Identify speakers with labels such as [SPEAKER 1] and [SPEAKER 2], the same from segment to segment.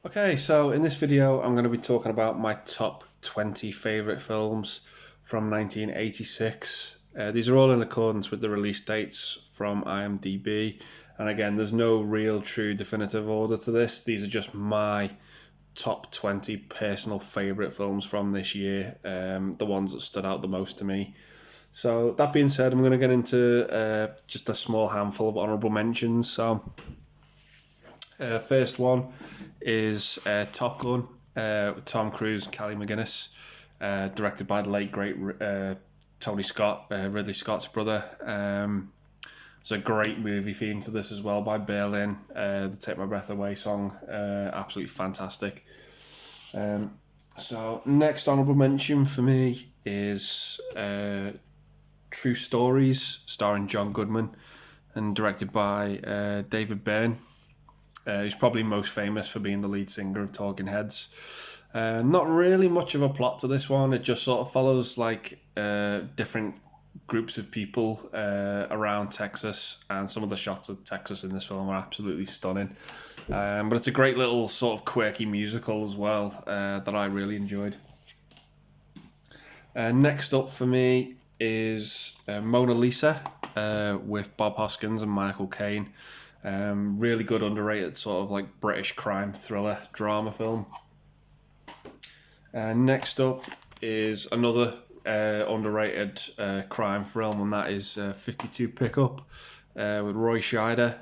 [SPEAKER 1] Okay, so in this video, I'm going to be talking about my top 20 favourite films from 1986. These are all in accordance with the release dates from IMDb. And again, there's no real true definitive order to this. These are just my top 20 personal favourite films from this year, the ones that stood out the most to me. So, that being said, I'm going to get into just a small handful of honourable mentions. First one is Top Gun with Tom Cruise and Kelly McGinnis, directed by the late great Tony Scott, Ridley Scott's brother. There's a great movie theme to this as well by Berlin. The Take My Breath Away song, absolutely fantastic. So next honourable mention for me is True Stories, starring John Goodman and directed by David Byrne. He's probably most famous for being the lead singer of Talking Heads. Not really much of a plot to this one. It just sort of follows different groups of people around Texas, and some of the shots of Texas in this film are absolutely stunning. But it's a great little sort of quirky musical as well that I really enjoyed. Next up for me is Mona Lisa with Bob Hoskins and Michael Caine. Really good, underrated sort of like British crime thriller drama film. Next up is another underrated crime film, and that is 52 Pickup with Roy Scheider.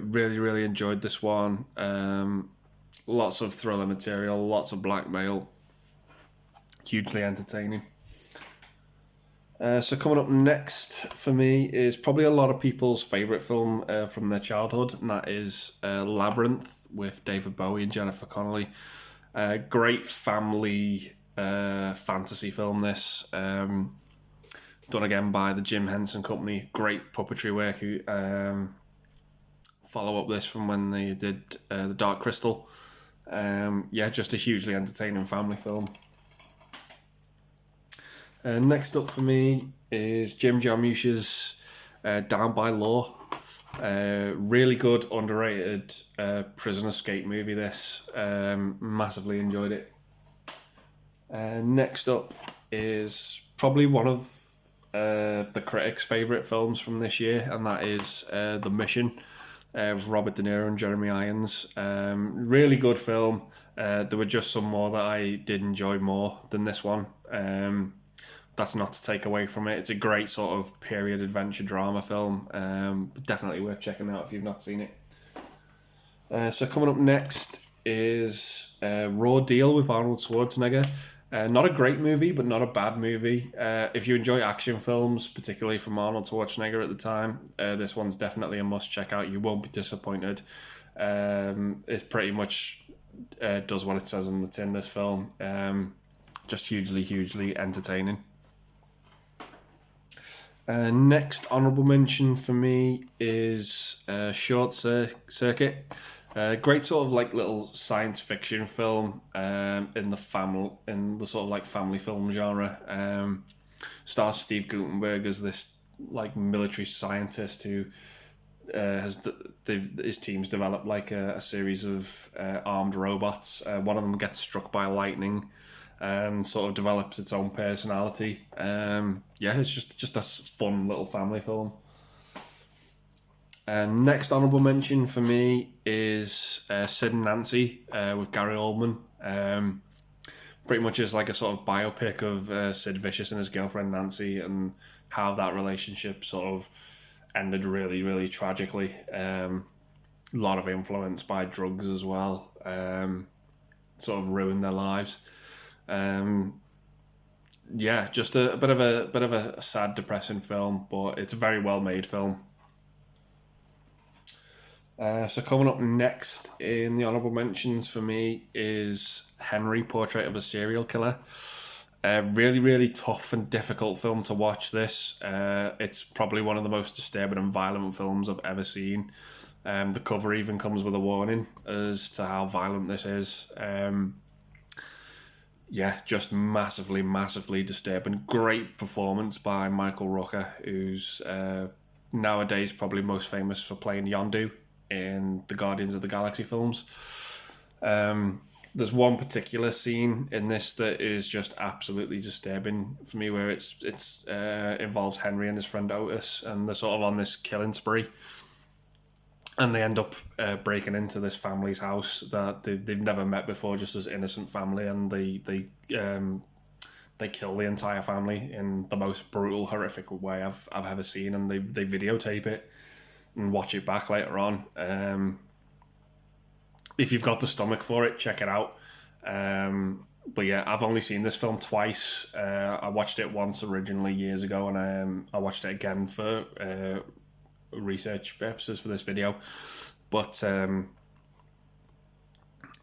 [SPEAKER 1] Really enjoyed this one. Lots of thriller material, lots of blackmail. Hugely entertaining. So coming up next for me is probably a lot of people's favourite film from their childhood, and that is Labyrinth with David Bowie and Jennifer Connelly. Great family fantasy film, this. Done again by the Jim Henson Company. Great puppetry work. Follow up this from when they did The Dark Crystal. Just a hugely entertaining family film. Next up for me is Jim Jarmusch's Down by Law. Really good, underrated prison escape movie, this. Massively enjoyed it. Next up is probably one of the critics' favourite films from this year, and that is The Mission with Robert De Niro and Jeremy Irons. Really good film. There were just some more that I did enjoy more than this one. That's not to take away from it. It's a great sort of period adventure drama film. Definitely worth checking out if you've not seen it. So coming up next is Raw Deal with Arnold Schwarzenegger. Not a great movie, but not a bad movie. If you enjoy action films, particularly from Arnold Schwarzenegger at the time, this one's definitely a must check out. You won't be disappointed. It pretty much does what it says on the tin, this film. Just hugely entertaining. Next honourable mention for me is Short Circuit. Great sort of like little science fiction film in the sort of like family film genre. Stars Steve Guttenberg as this like military scientist who his team's developed like a series of armed robots. One of them gets struck by lightning. Sort of develops its own personality. It's just a fun little family film. And next honourable mention for me is Sid and Nancy with Gary Oldman. Pretty much is like a sort of biopic of Sid Vicious and his girlfriend Nancy, and how that relationship sort of ended really tragically. A lot of influence by drugs as well. Sort of ruined their lives. Just a bit of a sad, depressing film, but it's a very well made film. So coming up next in the honourable mentions for me is Henry, Portrait of a Serial Killer. Really tough and difficult film to watch, this. It's probably one of the most disturbing and violent films I've ever seen. The cover even comes with a warning as to how violent this is. Just massively disturbing. Great performance by Michael Rooker, who's nowadays probably most famous for playing Yondu in the Guardians of the Galaxy films. There's one particular scene in this that is just absolutely disturbing for me, where it's involves Henry and his friend Otis, and they're sort of on this killing spree, and they end up breaking into this family's house that they've never met before, just as innocent family, and they kill the entire family in the most brutal, horrific way I've ever seen, and they videotape it and watch it back later on. If you've got the stomach for it, check it out. But yeah, I've only seen this film twice. I watched it once originally years ago, and I watched it again for research purposes for this video. But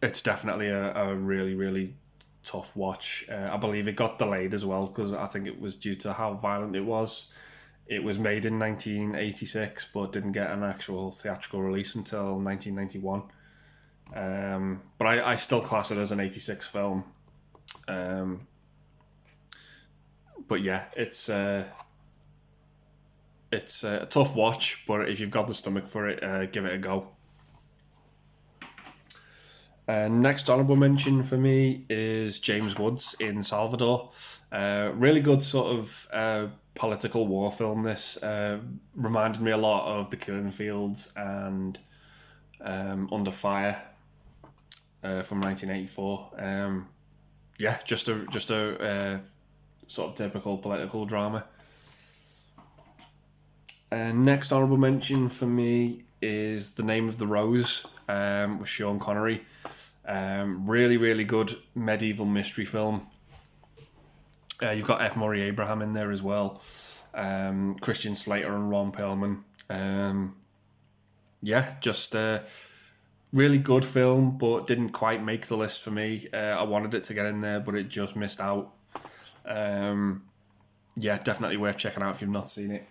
[SPEAKER 1] it's definitely a really, really tough watch. I believe it got delayed as well, because I think it was due to how violent it was. It was made in 1986, but didn't get an actual theatrical release until 1991. But I still class it as an 86 film. But yeah, it's a tough watch, but if you've got the stomach for it, give it a go. Next honourable mention for me is James Woods in Salvador. Really good sort of political war film. This reminded me a lot of The Killing Fields and Under Fire from 1984. Yeah, just a sort of typical political drama. Next honourable mention for me is The Name of the Rose with Sean Connery. Really, really good medieval mystery film. You've got F. Murray Abraham in there as well. Christian Slater and Ron Perlman. Yeah, just a really good film, but didn't quite make the list for me. I wanted it to get in there, but it just missed out. Yeah, definitely worth checking out if you've not seen it.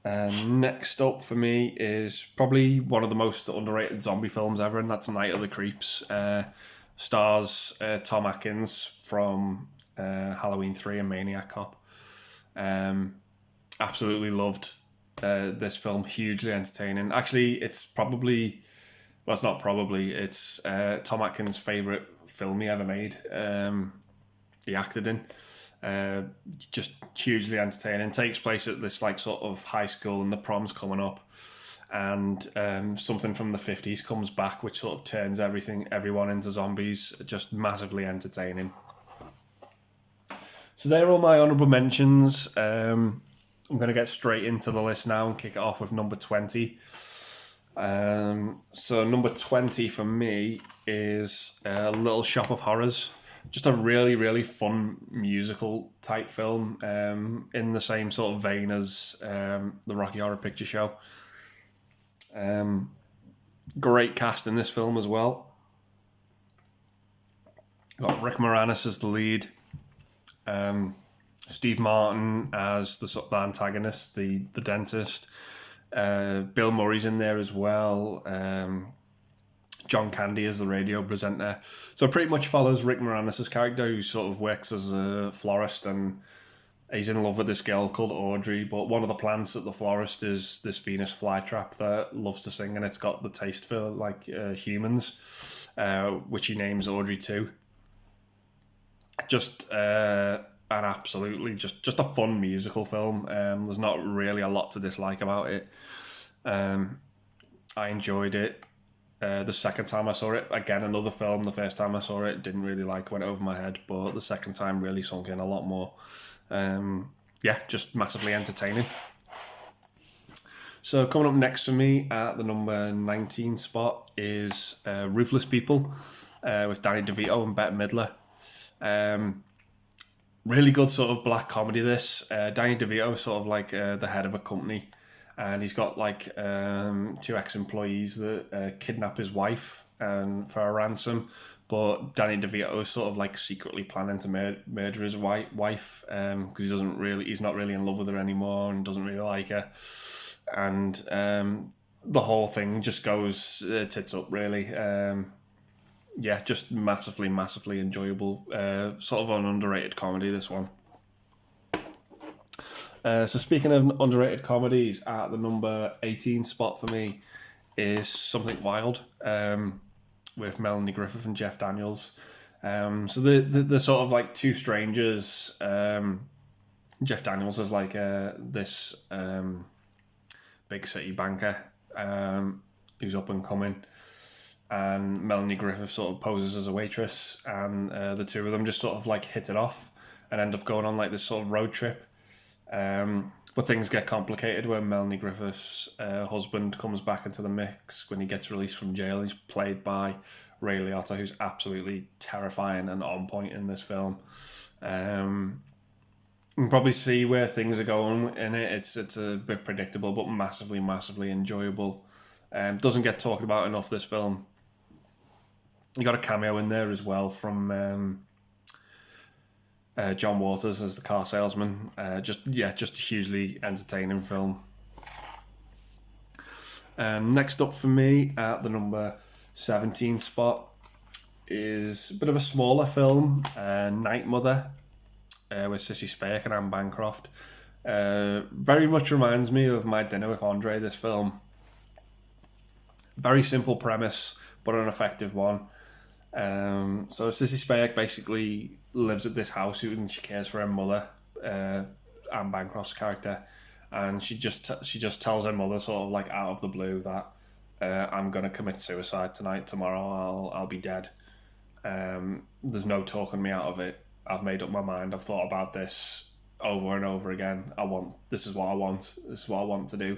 [SPEAKER 1] Next up for me is probably one of the most underrated zombie films ever, and that's Night of the Creeps. Stars Tom Atkins from Halloween 3 and Maniac Cop. Absolutely loved this film, hugely entertaining. Actually, it's probably, well, it's not probably, it's Tom Atkins' favourite film he ever made. He acted in. Just hugely entertaining. Takes place at this like sort of high school, and the prom's coming up, and something from the 50s comes back, which sort of turns everyone into zombies. Just massively entertaining. So they're all my honourable mentions. I'm going to get straight into the list now and kick it off with number 20. So number 20 for me is Little Shop of Horrors. Just a really, really fun musical type film, in the same sort of vein as the Rocky Horror Picture Show. Great cast in this film as well. Got Rick Moranis as the lead, Steve Martin as the antagonist, the dentist. Bill Murray's in there as well. John Candy as the radio presenter. So it pretty much follows Rick Moranis' character, who sort of works as a florist, and he's in love with this girl called Audrey, but one of the plants at the florist is this Venus flytrap that loves to sing, and it's got the taste for like humans, which he names Audrey too. Just an absolutely just a fun musical film. There's not really a lot to dislike about it. I enjoyed it. The second time I saw it, again, another film. The first time I saw it, didn't really like, went over my head, but the second time really sunk in a lot more. Yeah, just massively entertaining. So coming up next for me at the number 19 spot is Ruthless People with Danny DeVito and Bette Midler. Really good sort of black comedy, this. Danny DeVito is sort of like the head of a company, and he's got like two ex-employees that kidnap his wife for a ransom, but Danny DeVito is sort of like secretly planning to murder his wife because he's not really in love with her anymore and doesn't really like her, and the whole thing just goes tits up really. Yeah, just massively enjoyable. Sort of an underrated comedy, this one. So speaking of underrated comedies, at the number 18 spot for me is Something Wild, with Melanie Griffith and Jeff Daniels. So the sort of like two strangers. Jeff Daniels is like this big city banker who's up and coming, and Melanie Griffith sort of poses as a waitress, and the two of them just sort of like hit it off and end up going on like this sort of road trip. But things get complicated when Melanie Griffith's husband comes back into the mix when he gets released from jail. He's played by Ray Liotta, who's absolutely terrifying and on point in this film. You can probably see where things are going in it. It's a bit predictable, but massively enjoyable. Doesn't get talked about enough, this film. You got a cameo in there as well from John Waters as the car salesman. Just a hugely entertaining film. Next up for me at the number 17 spot is a bit of a smaller film, Night Mother, with Sissy Spacek and Anne Bancroft. Very much reminds me of My Dinner with Andre, this film. Very simple premise, but an effective one. So Sissy Spacek basically lives at this house and she cares for her mother, Anne Bancroft's character, and she just tells her mother sort of like out of the blue that I'm gonna commit suicide tonight. Tomorrow I'll be dead. There's no talking me out of it. I've made up my mind. I've thought about this over and over again. This is what I want. This is what I want to do.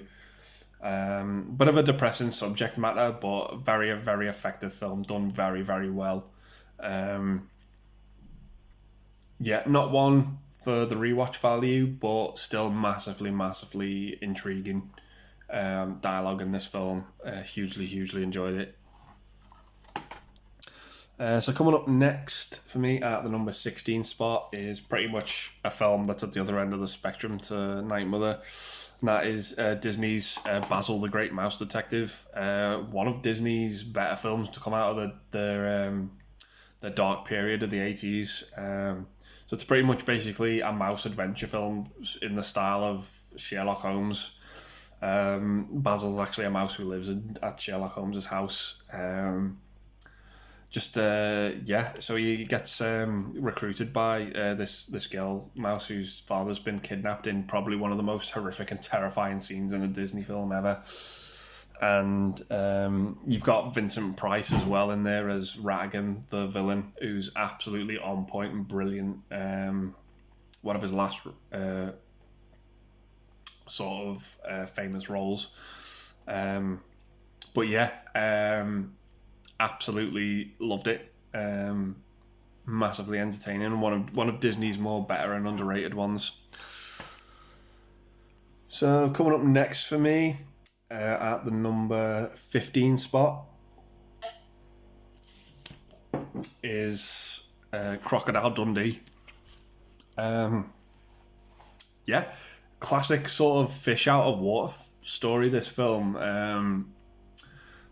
[SPEAKER 1] Bit of a depressing subject matter, but very, very effective film, done very, very well. Not one for the rewatch value, but still massively intriguing. Dialogue in this film, hugely enjoyed it. So coming up next for me at the number 16 spot is pretty much a film that's at the other end of the spectrum to Night Mother. And that is Disney's Basil the Great Mouse Detective. One of Disney's better films to come out of the dark period of the 80s. So it's pretty much basically a mouse adventure film in the style of Sherlock Holmes. Basil's actually a mouse who lives at Sherlock Holmes' house. So he gets recruited by this girl mouse whose father's been kidnapped in probably one of the most horrific and terrifying scenes in a Disney film ever. And you've got Vincent Price as well in there as Ratigan, the villain, who's absolutely on point and brilliant. One of his last famous roles. Absolutely loved it. Massively entertaining. One of Disney's more better and underrated ones. So coming up next for me at the number 15 spot is Crocodile Dundee. Classic sort of fish out of water story, this film.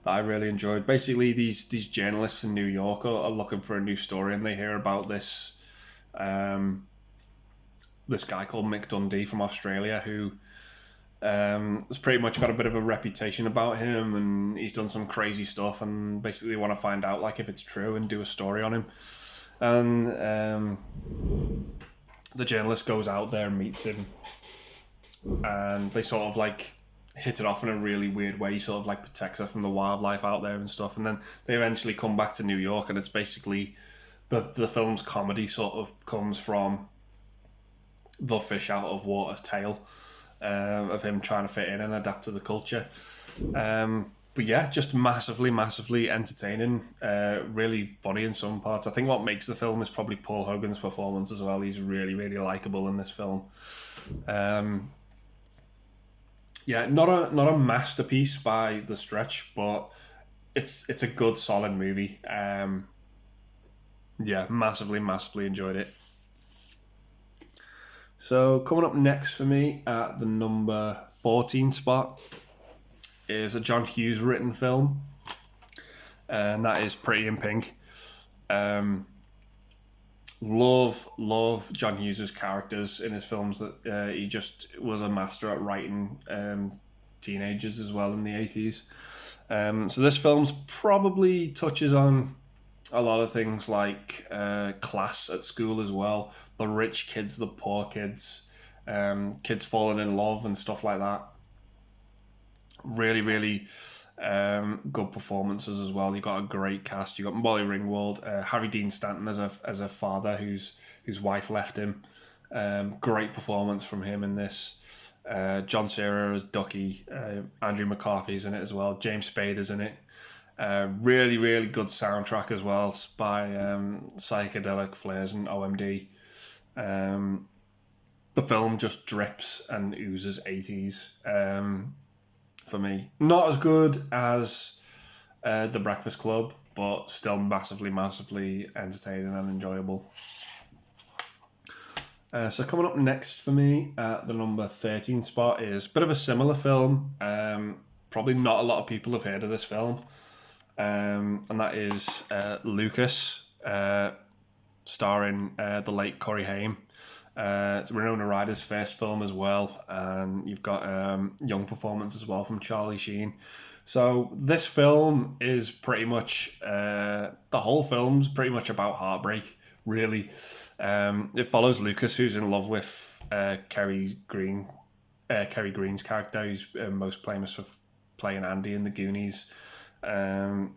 [SPEAKER 1] That I really enjoyed. Basically, these journalists in New York are looking for a new story, and they hear about this this guy called Mick Dundee from Australia who has pretty much got a bit of a reputation about him, and he's done some crazy stuff, and basically want to find out like if it's true and do a story on him. And the journalist goes out there and meets him, and they sort of like hit it off in a really weird way. He sort of like protects her from the wildlife out there and stuff, and then they eventually come back to New York, and it's basically the film's comedy sort of comes from the fish out of water tale of him trying to fit in and adapt to the culture. Just massively entertaining, really funny in some parts. I think what makes the film is probably Paul Hogan's performance as well. He's really likable in this film. Not a masterpiece by the stretch, but it's a good solid movie. Massively enjoyed it. So coming up next for me at the number 14 spot is a John Hughes written film, and that is Pretty in Pink. Love John Hughes' characters in his films. That he just was a master at writing teenagers as well in the 80s. So this film's probably touches on a lot of things like class at school as well. The rich kids, the poor kids, kids falling in love and stuff like that. Really, really good performances as well. You got a great cast. You got Molly Ringwald, Harry Dean Stanton as a father whose wife left him. Great performance from him in this. John Cena as Ducky. Andrew McCarthy's in it as well. James Spader's in it. Really, really good soundtrack as well by Psychedelic Flares and OMD. The film just drips and oozes 80s for me. Not as good as The Breakfast Club, but still massively, massively entertaining and enjoyable. So coming up next for me at the number 13 spot is a bit of a similar film. Probably not a lot of people have heard of this film. And that is Lucas, starring the late Corey Haim. It's Winona Ryder's first film as well, and you've got young performance as well from Charlie Sheen. So this film is pretty much the whole film's pretty much about heartbreak. Really, it follows Lucas, who's in love with Kerry Green's character, who's most famous for playing Andy in The Goonies. And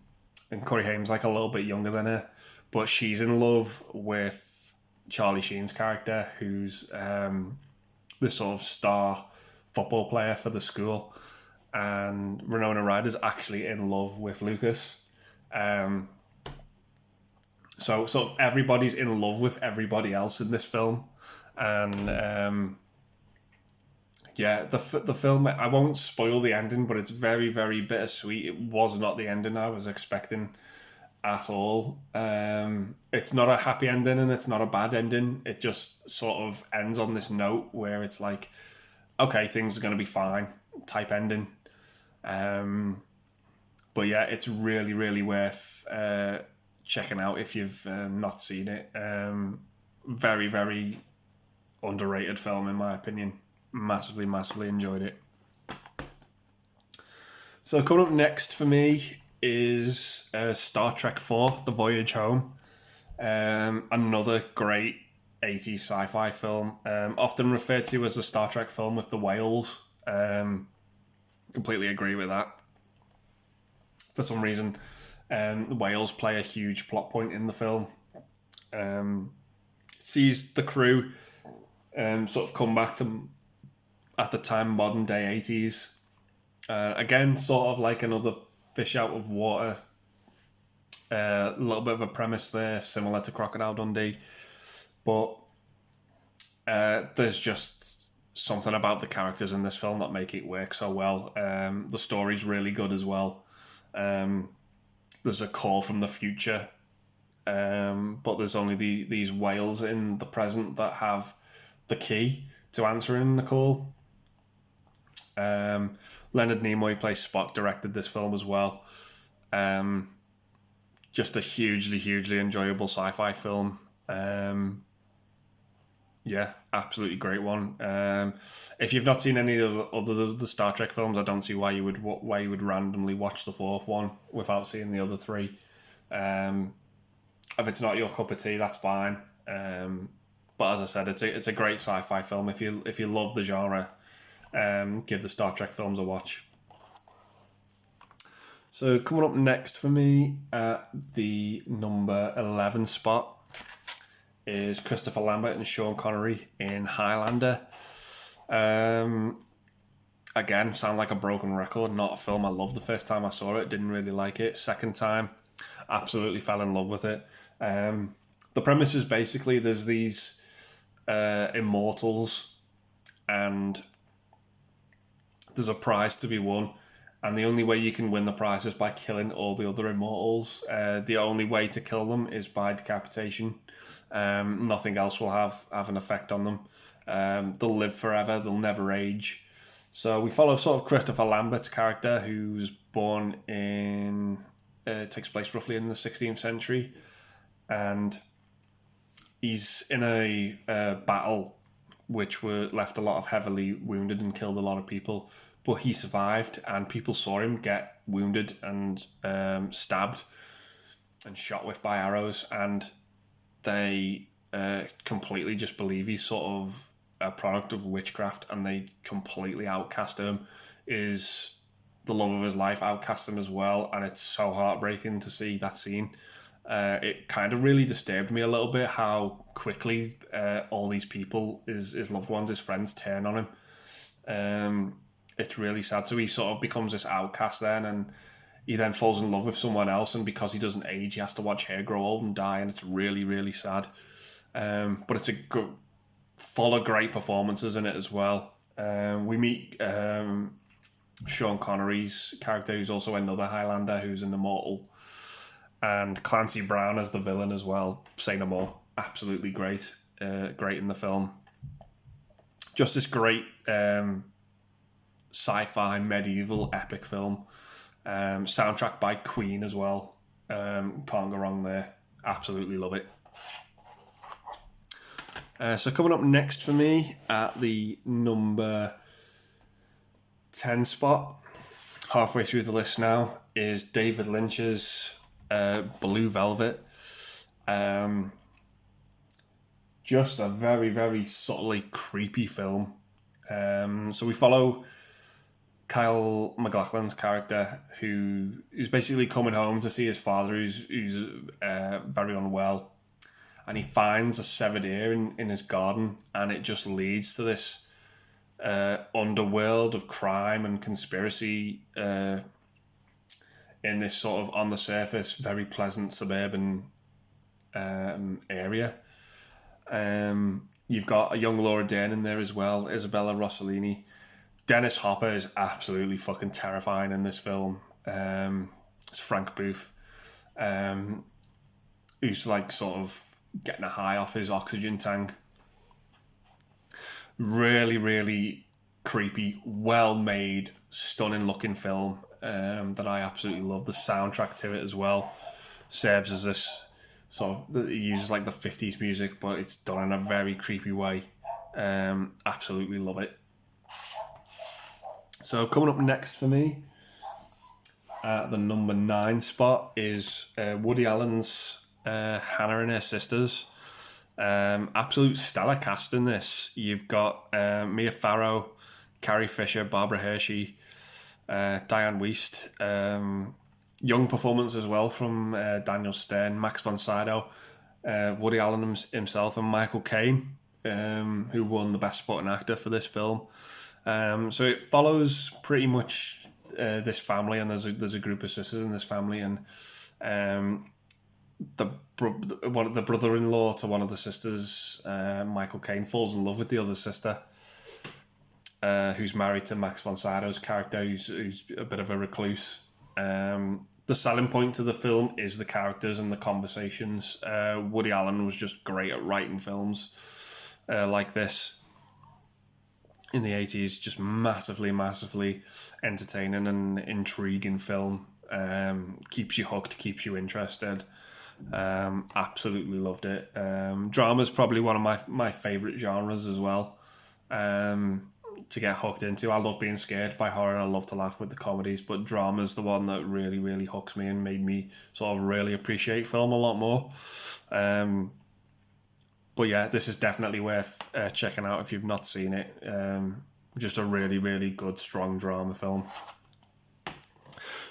[SPEAKER 1] Corey Haim's like a little bit younger than her, but she's in love with Charlie Sheen's character, who's the sort of star football player for the school, and Winona Ryder's actually in love with Lucas. So sort of everybody's in love with everybody else in this film, and the film, I won't spoil the ending, but it's very, very bittersweet. It was not the ending I was expecting at all. It's not a happy ending and it's not a bad ending. It just sort of ends on this note where it's like, okay, things are going to be fine type ending. But yeah, it's really, really worth checking out if you've not seen it. Very, very underrated film in my opinion. Massively, massively enjoyed it. So coming up next for me is Star Trek IV, The Voyage Home. Another great 80s sci-fi film, often referred to as the Star Trek film with the whales. Completely agree with that. For some reason, the whales play a huge plot point in the film. Sees the crew sort of come back to, at the time, modern day 80s. Again, sort of like another fish out of water. A little bit of a premise there, similar to Crocodile Dundee. But there's just something about the characters in this film that make it work so well. The story's really good as well. There's a call from the future, but there's only these whales in the present that have the key to answering the call. Leonard Nimoy plays Spock, directed this film as well. Just a hugely, hugely enjoyable sci-fi film. Yeah, absolutely great one. If you've not seen any of the Star Trek films, I don't see why you would randomly watch the fourth one without seeing the other three. If it's not your cup of tea, that's fine. But as I said, it's a great sci-fi film. If you love the genre, give the Star Trek films a watch. So coming up next for me at the number 11 spot is Christopher Lambert and Sean Connery in Highlander. Again, sound like a broken record. Not a film I loved the first time I saw it. Didn't really like it. Second time, absolutely fell in love with it. The premise is basically there's these immortals and there's a prize to be won. And the only way you can win the prize is by killing all the other immortals. The only way to kill them is by decapitation. Nothing else will have an effect on them. They'll live forever. They'll never age. So we follow sort of Christopher Lambert's character, who's born in... takes place roughly in the 16th century. And he's in a battle which left a lot of heavily wounded and killed a lot of people. but he survived, and people saw him get wounded and stabbed and shot with by arrows, and they completely just believe he's sort of a product of witchcraft, and they completely outcast him. Is the love of his life outcast him as well, and it's so heartbreaking to see that scene. It kind of really disturbed me a little bit how quickly all these people, his loved ones, his friends, turn on him. It's really sad. So he sort of becomes this outcast then, and he then falls in love with someone else, and because he doesn't age, he has to watch her grow old and die, and it's really, really sad. But it's full of great performances in it as well. We meet Sean Connery's character, who's also another Highlander, who's an immortal, and Clancy Brown as the villain as well. Say no more. Absolutely great. Great in the film. Just this great sci-fi medieval epic film. Soundtrack by Queen as well. Can't go wrong there. Absolutely love it. So coming up next for me at the number 10 spot, halfway through the list now, is David Lynch's Blue Velvet. Just a very, very subtly creepy film. So we follow Kyle MacLachlan's character, who is basically coming home to see his father, who's very unwell, and he finds a severed ear in his garden, and it just leads to this underworld of crime and conspiracy in this sort of, on the surface, very pleasant suburban area. You've got a young Laura Dern in there as well, Isabella Rossellini. Dennis Hopper is absolutely fucking terrifying in this film. It's Frank Booth, who's like sort of getting a high off his oxygen tank. Really, really creepy, well-made, stunning-looking film that I absolutely love. The soundtrack to it as well serves as this sort of, it uses like the 50s music, but it's done in a very creepy way. Absolutely love it. So coming up next for me at the number 9 spot is Woody Allen's Hannah and Her Sisters. Absolute stellar cast in this. You've got Mia Farrow, Carrie Fisher, Barbara Hershey, Diane Wiest. Young performance as well from Daniel Stern, Max von Sydow, Woody Allen himself, and Michael Caine, who won the Best Supporting Actor for this film. So it follows pretty much this family, and there's a group of sisters in this family, and the brother-in-law to one of the sisters, Michael Caine, falls in love with the other sister, who's married to Max von Sydow's character, who's a bit of a recluse. The selling point to the film is the characters and the conversations. Woody Allen was just great at writing films like this in the 80s. Just massively, massively entertaining and intriguing film. Keeps you hooked, keeps you interested. Absolutely loved it. Drama's probably one of my favourite genres as well, to get hooked into. I love being scared by horror, and I love to laugh with the comedies, but drama's the one that really, really hooks me and made me sort of really appreciate film a lot more. But yeah, this is definitely worth checking out if you've not seen it. Just a really, really good, strong drama film.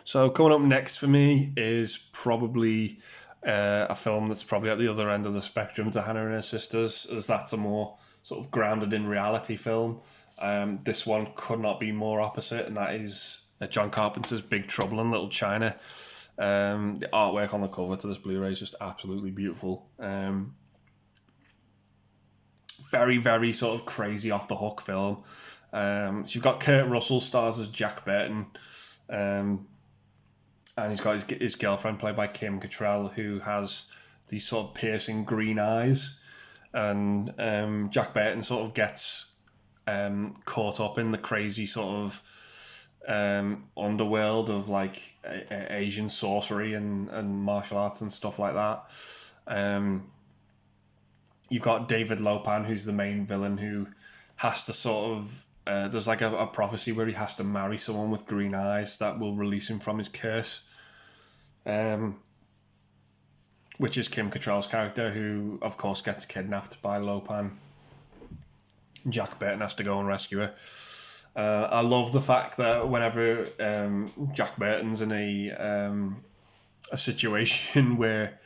[SPEAKER 1] So coming up next for me is probably a film that's probably at the other end of the spectrum to Hannah and Her Sisters, as that's a more sort of grounded in reality film. This one could not be more opposite, and that is John Carpenter's Big Trouble in Little China. The artwork on the cover to this Blu-ray is just absolutely beautiful. Very, very sort of crazy off the hook film. So you've got Kurt Russell stars as Jack Burton, and he's got his girlfriend played by Kim Cattrall, who has these sort of piercing green eyes, and Jack Burton sort of gets caught up in the crazy sort of underworld of like Asian sorcery and martial arts and stuff like that. You've got David Lopan, who's the main villain, who has to sort of there's like a prophecy where he has to marry someone with green eyes that will release him from his curse. Which is Kim Cattrall's character, who of course gets kidnapped by Lopan. Jack Burton has to go and rescue her. I love the fact that whenever Jack Burton's in a situation where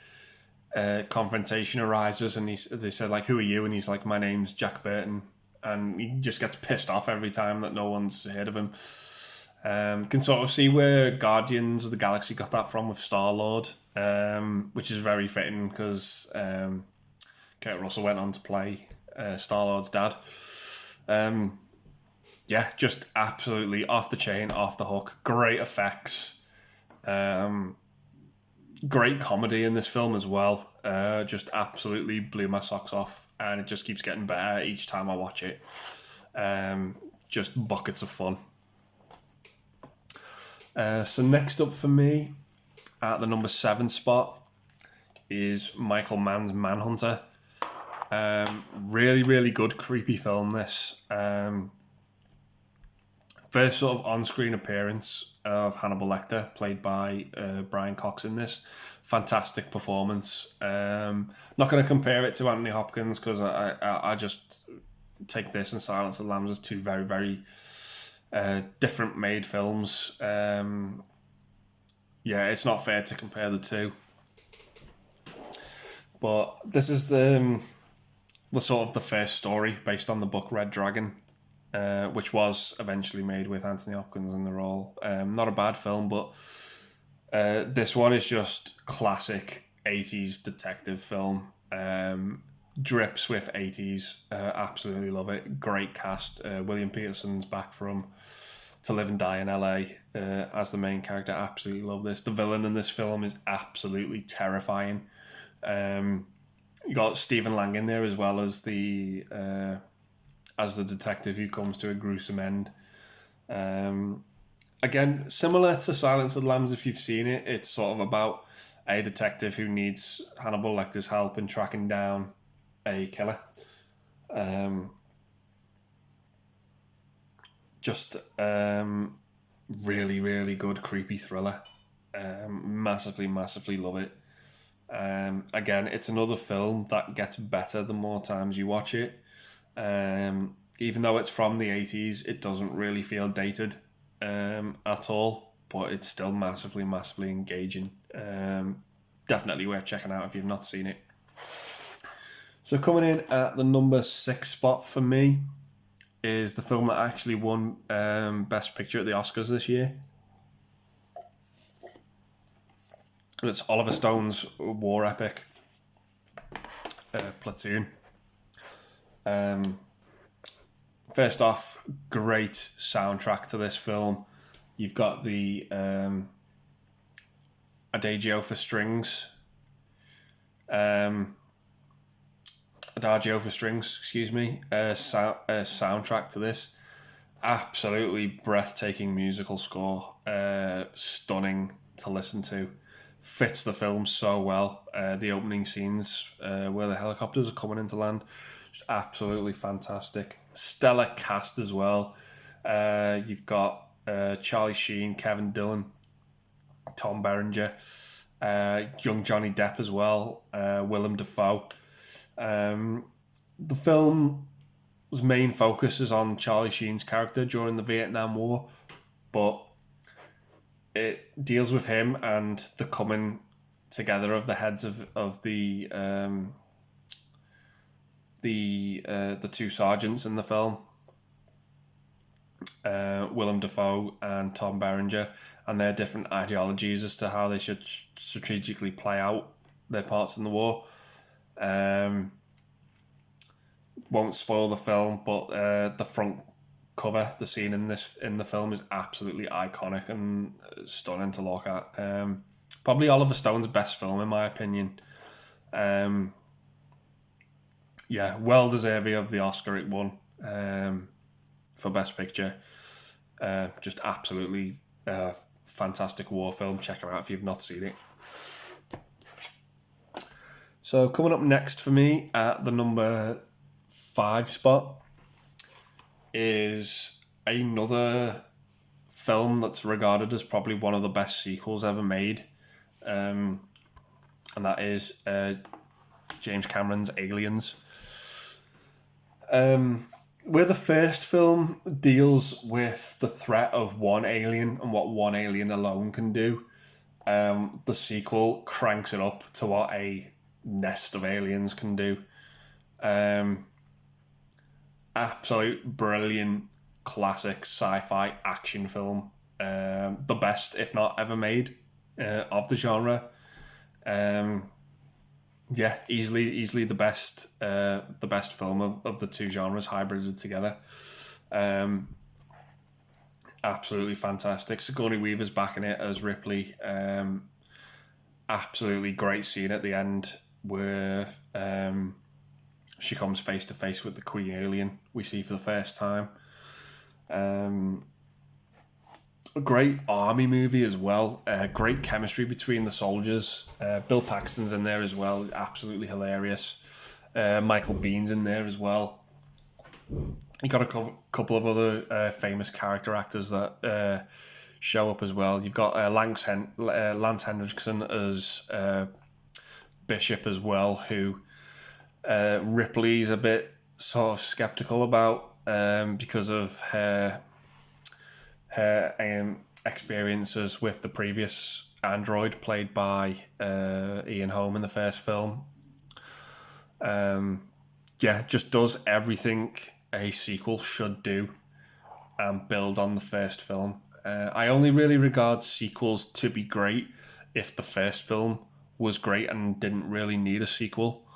[SPEAKER 1] confrontation arises, and they said like, "Who are you?" and he's like, "My name's Jack Burton," and he just gets pissed off every time that no one's heard of him. Can sort of see where Guardians of the Galaxy got that from with Star-Lord, which is very fitting because Kurt Russell went on to play Star-Lord's dad. Yeah, just absolutely off the chain, off the hook. Great effects. Great comedy in this film as well. Just absolutely blew my socks off, and it just keeps getting better each time I watch it. Just buckets of fun. So next up for me, at the number 7 spot, is Michael Mann's Manhunter. Really, really good, creepy film, this. First sort of on-screen appearance of Hannibal Lecter, played by Brian Cox in this. Fantastic performance. Not going to compare it to Anthony Hopkins, because I just take this and Silence of the Lambs as two very, very different made films. It's not fair to compare the two. But this is the sort of the first story based on the book Red Dragon, which was eventually made with Anthony Hopkins in the role. Not a bad film, but this one is just classic 80s detective film. Drips with 80s. Absolutely love it. Great cast. William Peterson's back from To Live and Die in LA as the main character. Absolutely love this. The villain in this film is absolutely terrifying. You got Stephen Lang in there as well as the detective who comes to a gruesome end. Again, similar to Silence of the Lambs, if you've seen it, it's sort of about a detective who needs Hannibal Lecter's help in tracking down a killer. Really, really good creepy thriller. Massively, massively love it. Again, it's another film that gets better the more times you watch it. Even though it's from the 80s, it doesn't really feel dated at all, but it's still massively, massively engaging. Definitely worth checking out if you've not seen it. So coming in at the number 6 spot for me is the film that actually won Best Picture at the Oscars this year. It's Oliver Stone's war epic, Platoon. First off, great soundtrack to this film. You've got the Adagio for strings. Adagio for strings, excuse me. Soundtrack to this. Absolutely breathtaking musical score. Stunning to listen to. Fits the film so well. The opening scenes where the helicopters are coming into land, just absolutely fantastic. Stellar cast as well. You've got Charlie Sheen, Kevin Dillon, Tom Berenger, young Johnny Depp as well, Willem Dafoe. The film's main focus is on Charlie Sheen's character during the Vietnam War, but it deals with him and the coming together of the heads of the two sergeants in the film, Willem Dafoe and Tom Berenger, and their different ideologies as to how they should strategically play out their parts in the war. Won't spoil the film, but the front cover, the scene in the film is absolutely iconic and stunning to look at. Probably Oliver Stone's best film in my opinion. Well deserving of the Oscar it won for Best Picture. Just absolutely fantastic war film. Check it out if you've not seen it. So coming up next for me at the number 5 spot is another film that's regarded as probably one of the best sequels ever made, and that is James Cameron's Aliens. Where the first film deals with the threat of one alien and what one alien alone can do, the sequel cranks it up to what a nest of aliens can do. Absolute brilliant classic sci-fi action film, the best, if not ever made, of the genre. Easily the best film of the two genres hybrided together. Absolutely fantastic. Sigourney Weaver's back in it as Ripley. Absolutely great scene at the end where she comes face to face with the Queen alien we see for the first time. A great army movie as well. Great chemistry between the soldiers. Bill Paxton's in there as well. Absolutely hilarious. Michael Biehn's in there as well. You got a couple of other famous character actors that show up as well. You've got Lance Henriksen as Bishop as well, who Ripley's a bit sort of skeptical about because of her experiences with the previous android played by Ian Holm in the first film. Just does everything a sequel should do and build on the first film. I only really regard sequels to be great if the first film was great and didn't really need a sequel,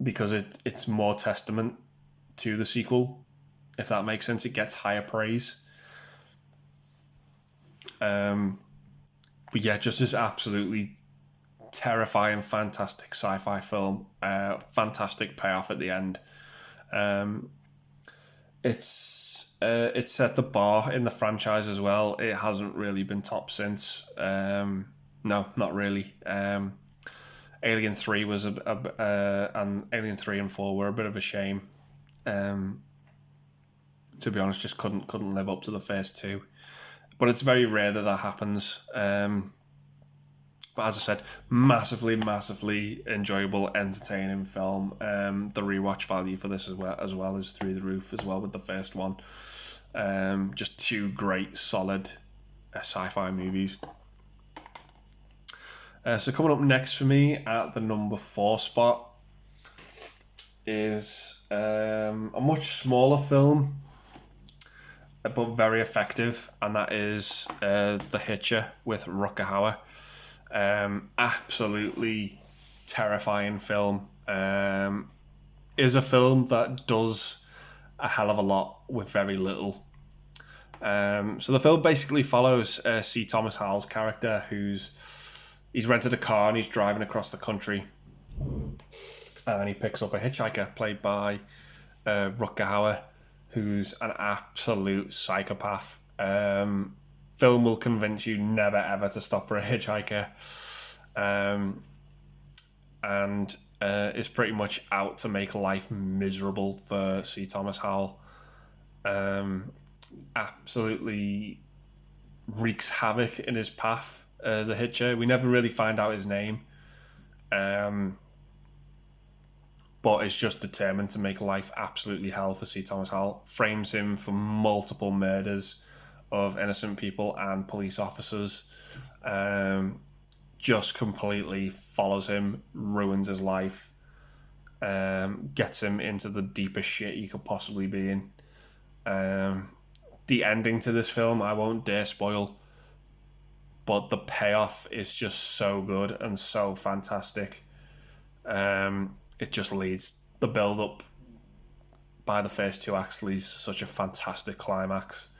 [SPEAKER 1] because it's more testament to the sequel, if that makes sense. It gets higher praise. Just this absolutely terrifying, fantastic sci-fi film. Fantastic payoff at the end. It's set the bar in the franchise as well. It hasn't really been topped since. No, not really. Alien 3 was and Alien 3 and 4 were a bit of a shame. To be honest, just couldn't live up to the first two. But it's very rare that happens. But as I said, massively enjoyable, entertaining film. The rewatch value for this as well is through the roof as well with the first one. Just two great, solid sci-fi movies. So coming up next for me at the number 4 spot is a much smaller film, but very effective, and that is The Hitcher with Rutger Hauer. Absolutely terrifying film. Is a film that does a hell of a lot with very little. So the film basically follows C. Thomas Howell's character, he's rented a car and he's driving across the country, and he picks up a hitchhiker played by Rutger Hauer, who's an absolute psychopath. Film will convince you never ever to stop for a hitchhiker, and is pretty much out to make life miserable for C. Thomas Howell. Absolutely wreaks havoc in his path. The Hitcher, we never really find out his name, but is just determined to make life absolutely hell for C. Thomas Howell. Frames him for multiple murders of innocent people and police officers. Just completely follows him, ruins his life, gets him into the deepest shit you could possibly be in. The ending to this film, I won't dare spoil, but the payoff is just so good and so fantastic. It just leads the build-up by the first two acts leads to such a fantastic climax.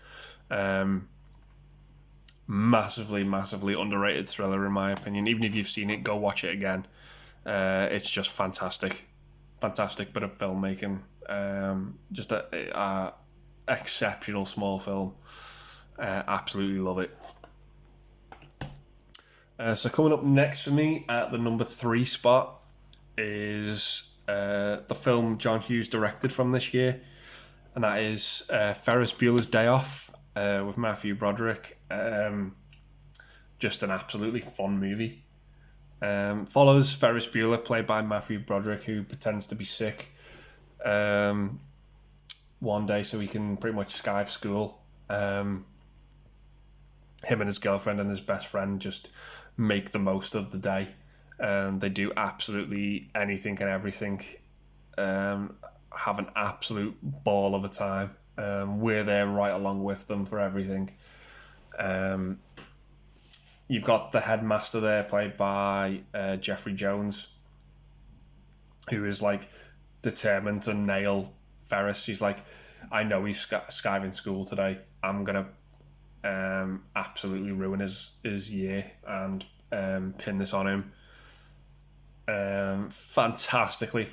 [SPEAKER 1] Massively underrated thriller in my opinion. Even if you've seen it, go watch it again. It's just fantastic bit of filmmaking. Just a exceptional small film. Absolutely love it. So coming up next for me at the number 3 spot is the film John Hughes directed from this year, and that is Ferris Bueller's Day Off with Matthew Broderick. Just an absolutely fun movie. Follows Ferris Bueller, played by Matthew Broderick, who pretends to be sick one day so he can pretty much skive school. Him and his girlfriend and his best friend just make the most of the day, and they do absolutely anything and everything. Have an absolute ball of a time. We're there right along with them for everything. You've got the headmaster there, played by Jeffrey Jones, who is like determined to nail Ferris. She's like, I know he's skiving school today. I'm gonna absolutely ruin his year and pin this on him. Fantastically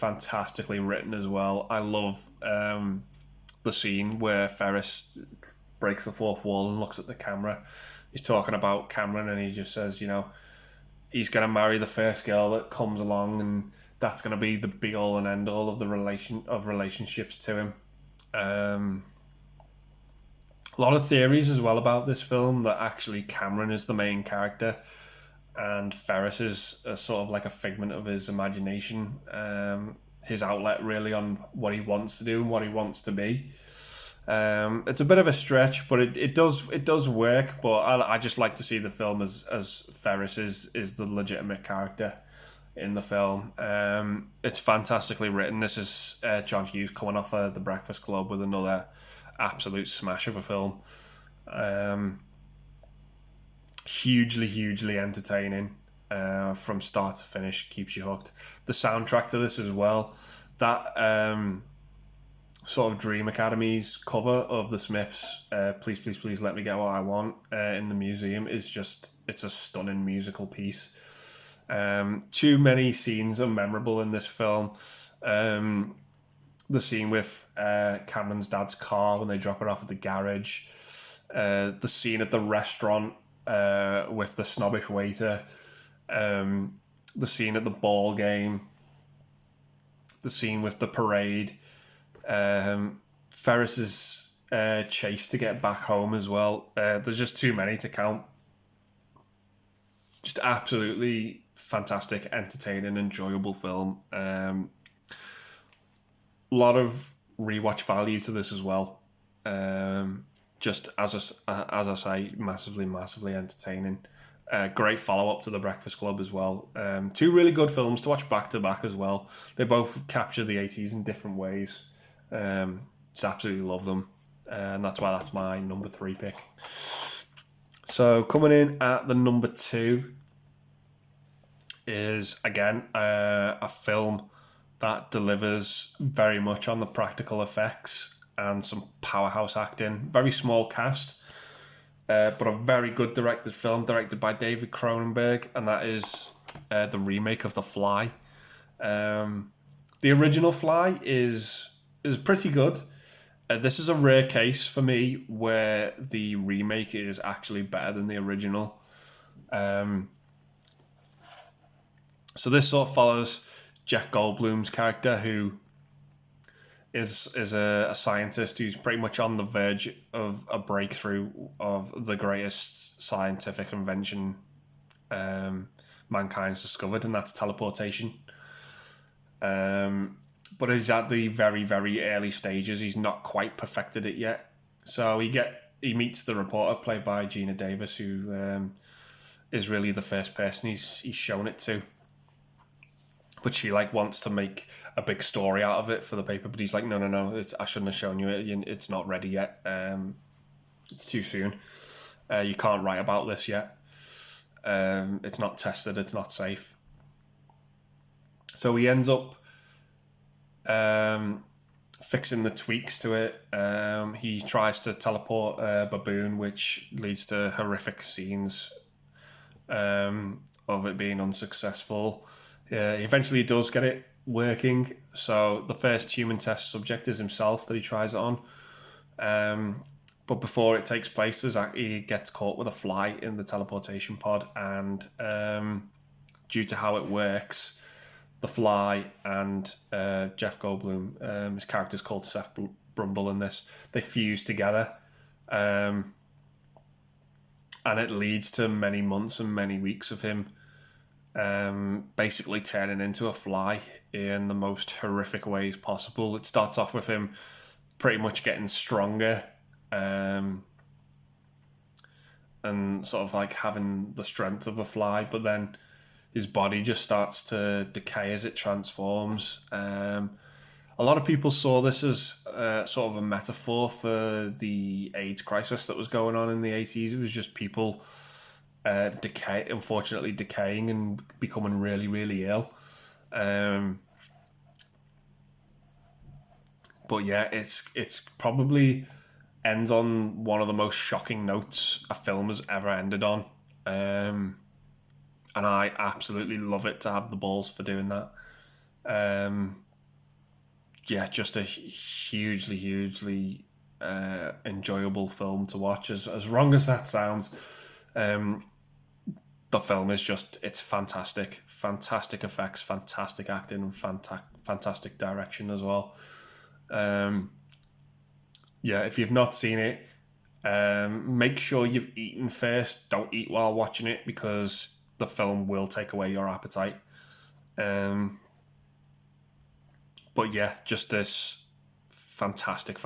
[SPEAKER 1] written as well. I love the scene where Ferris breaks the fourth wall and looks at the camera. He's talking about Cameron, and he just says, he's going to marry the first girl that comes along, and that's going to be the be all and end all of the relationships to him. A lot of theories as well about this film, that actually Cameron is the main character and Ferris is sort of like a figment of his imagination, his outlet really on what he wants to do and what he wants to be. It's a bit of a stretch, but it does work. But I just like to see the film as Ferris is the legitimate character in the film. It's fantastically written. This is John Hughes coming off The Breakfast Club with another absolute smash of a film. Hugely entertaining from start to finish. Keeps you hooked. The soundtrack to this as well. That sort of Dream Academy's cover of the Smiths, Please Let Me Get What I Want, in the museum is it's a stunning musical piece. Too many scenes are memorable in this film. The scene with Cameron's dad's car when they drop it off at the garage. The scene at the restaurant with the snobbish waiter. The scene at the ball game. The scene with the parade. Ferris's chase to get back home as well. There's just too many to count. Just absolutely fantastic, entertaining, enjoyable film. A lot of rewatch value to this as well. Just as I say, massively entertaining. Great follow up to The Breakfast Club as well. Two really good films to watch back to back as well. They both capture the 80s in different ways. Just absolutely love them, and that's why that's my number 3 pick. So coming in at the number 2 is again a film that delivers very much on the practical effects and some powerhouse acting. Very small cast, but a very good directed film, directed by David Cronenberg, and that is the remake of The Fly. The original Fly is pretty good. This is a rare case for me where the remake is actually better than the original. So this sort of follows Jeff Goldblum's character, who is a scientist who's pretty much on the verge of a breakthrough of the greatest scientific invention mankind's discovered, and that's teleportation. But he's at the very early stages. He's not quite perfected it yet. So he meets the reporter, played by Gina Davis, who is really the first person he's shown it to. But she wants to make a big story out of it for the paper. But he's like, no, I shouldn't have shown you it. It's not ready yet. It's too soon. You can't write about this yet. It's not tested. It's not safe. So he ends up fixing the tweaks to it. He tries to teleport a baboon, which leads to horrific scenes of it being unsuccessful. He eventually does get it working. So the first human test subject is himself that he tries it on. But before it takes place, he gets caught with a fly in the teleportation pod, and due to how it works, the fly and Jeff Goldblum, his character's called Seth Brundle in this. They fuse together. And it leads to many months and many weeks of him basically turning into a fly in the most horrific ways possible. It starts off with him pretty much getting stronger and sort of like having the strength of a fly, but then his body just starts to decay as it transforms. A lot of people saw this as sort of a metaphor for the AIDS crisis that was going on in the 80s. It was just people unfortunately decaying and becoming really, really ill. But yeah, it's probably ends on one of the most shocking notes a film has ever ended on. And I absolutely love it to have the balls for doing that. Yeah, just a hugely enjoyable film to watch. As wrong as that sounds, the film is it's fantastic. Fantastic effects, fantastic acting, and fantastic direction as well. Yeah, if you've not seen it, make sure you've eaten first. Don't eat while watching it because the film will take away your appetite. But yeah, just this fantastic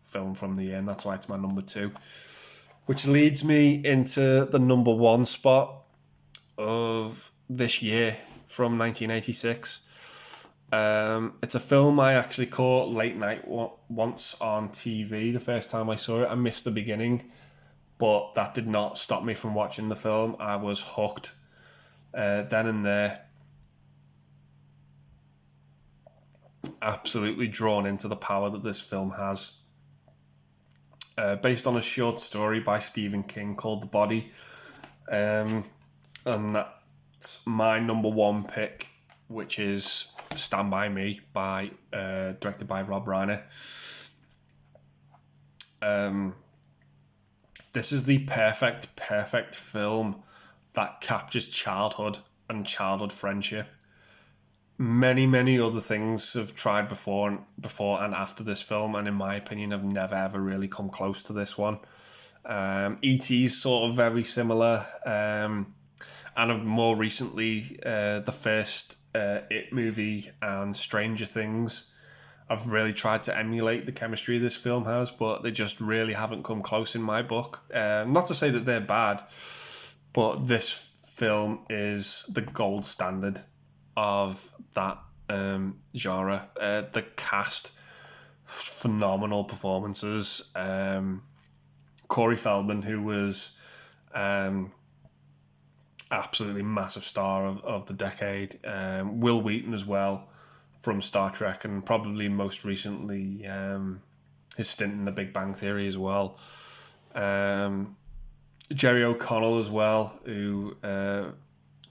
[SPEAKER 1] film from the year, and that's why it's my number 2. Which leads me into the number 1 spot of this year from 1986. It's a film I actually caught late night once on TV the first time I saw it. I missed the beginning, but that did not stop me from watching the film. I was hooked then and there. Absolutely drawn into the power that this film has. Based on a short story by Stephen King called The Body. And that's my number 1 pick, which is Stand By Me, directed by Rob Reiner. This is the perfect film that captures childhood and childhood friendship. Many other things have tried before and after this film, and in my opinion have never ever really come close to this one. E.T.'s sort of very similar, and more recently the first It movie and Stranger Things. I've really tried to emulate the chemistry this film has, but they just really haven't come close in my book. Not to say that they're bad, but this film is the gold standard of that genre. The cast, phenomenal performances. Corey Feldman, who was absolutely massive star of the decade. Will Wheaton as well from Star Trek, and probably most recently his stint in The Big Bang Theory as well. Jerry O'Connell as well, who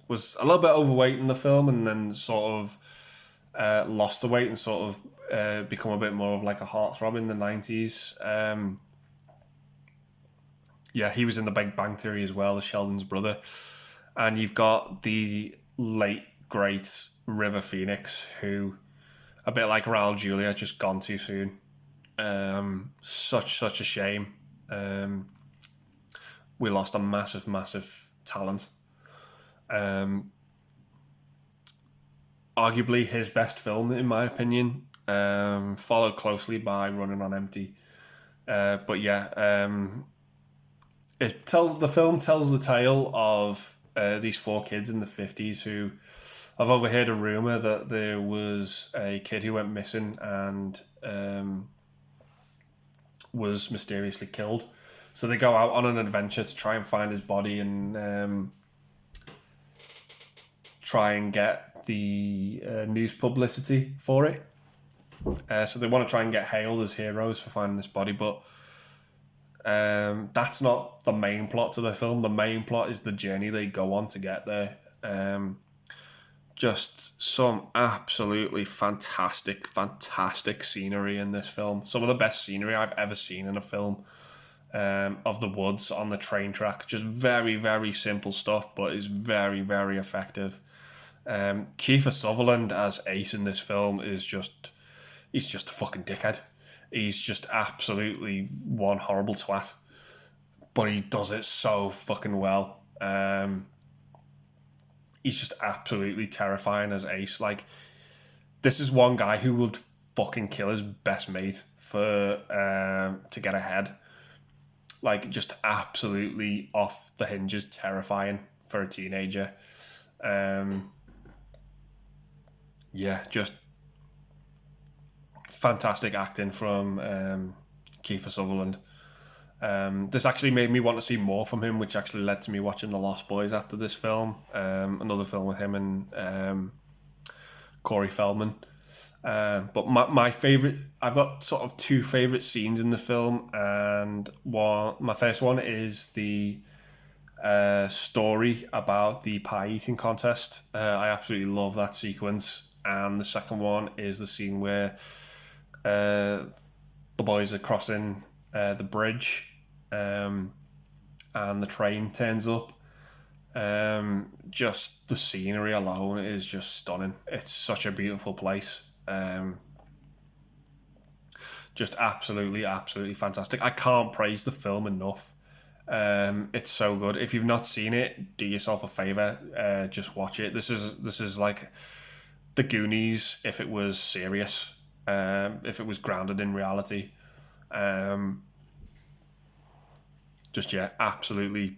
[SPEAKER 1] was a little bit overweight in the film and then sort of lost the weight and sort of become a bit more of like a heartthrob in the 90s. Yeah, he was in The Big Bang Theory as well as Sheldon's brother. And you've got the late, great River Phoenix, who, a bit like Raul Julia, just gone too soon. Such a shame. We lost a massive talent. Arguably his best film, in my opinion, followed closely by Running on Empty. But yeah, the film tells the tale of these 4 kids in the 50s who I've overheard a rumour that there was a kid who went missing and was mysteriously killed. So they go out on an adventure to try and find his body and try and get the news publicity for it. So they want to try and get hailed as heroes for finding this body, but that's not the main plot to the film. The main plot is the journey they go on to get there. Just some absolutely fantastic scenery in this film. Some of the best scenery I've ever seen in a film. Of the woods on the train track. Just very simple stuff, but is very effective. Kiefer Sutherland as Ace in this film is just he's just a fucking dickhead. He's just absolutely one horrible twat. But he does it so fucking well. He's just absolutely terrifying as Ace. Like, this is one guy who would fucking kill his best mate for to get ahead. Like, just absolutely off the hinges, terrifying for a teenager. Yeah, just fantastic acting from Kiefer Sutherland. This actually made me want to see more from him, which actually led to me watching The Lost Boys after this film. Another film with him and Corey Feldman. But my favourite, I've got sort of two favourite scenes in the film, and my first one is the story about the pie eating contest. I absolutely love that sequence. And the second one is the scene where the boys are crossing the bridge, and the train turns up. Just the scenery alone is just stunning. It's such a beautiful place. Just absolutely fantastic. I can't praise the film enough. It's so good. If you've not seen it, do yourself a favor. Just watch it. This is like The Goonies if it was serious. If it was grounded in reality. Just absolutely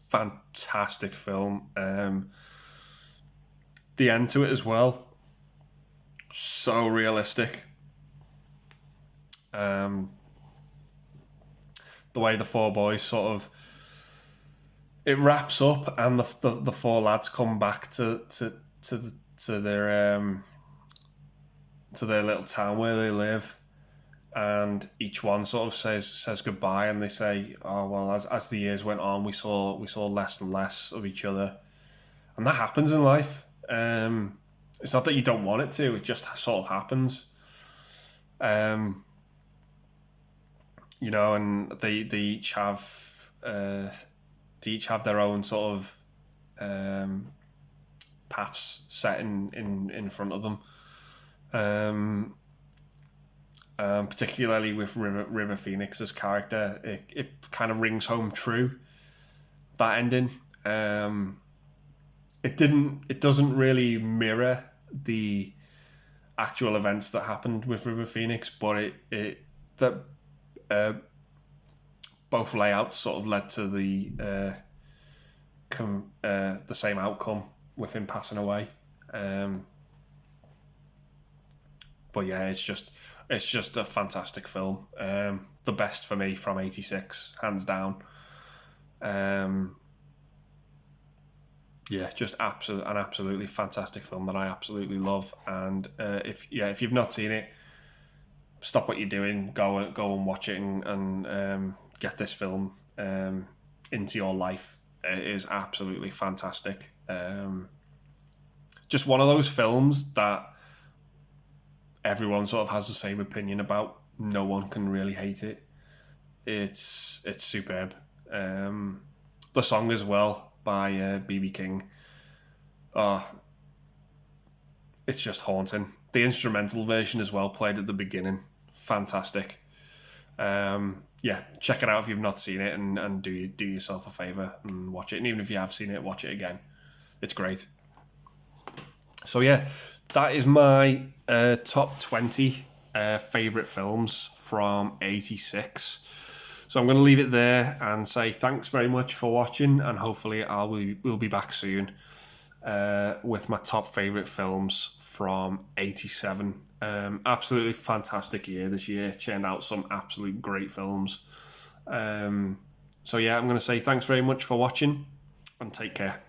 [SPEAKER 1] fantastic film. The end to it as well, so realistic. The way the four boys sort of, it wraps up, and the four lads come back to their little town where they live, and each one sort of says goodbye, and they say, oh well, as the years went on, we saw less and less of each other. And that happens in life. It's not that you don't want it to, it just sort of happens. You know, and they each have their own sort of paths set in front of them. Particularly with River Phoenix's character, it kind of rings home true, that ending. It doesn't really mirror the actual events that happened with River Phoenix, but both layouts sort of led to the same outcome with him passing away. But yeah, it's just a fantastic film. The best for me from '86, hands down. Yeah, just an absolutely fantastic film that I absolutely love. And if you've not seen it, stop what you're doing, go and watch it, and get this film into your life. It is absolutely fantastic. Just one of those films that everyone sort of has the same opinion about. No one can really hate it. It's superb. The song as well by B.B. King. It's just haunting. The instrumental version as well, played at the beginning. Fantastic. Yeah, check it out if you've not seen it, and do yourself a favour and watch it. And even if you have seen it, watch it again. It's great. So yeah, that is my top 20 favourite films from '86. So I'm going to leave it there and say thanks very much for watching, and hopefully we'll be back soon with my top favourite films from '87. Absolutely fantastic year this year. Churned out some absolute great films. So yeah, I'm going to say thanks very much for watching, and take care.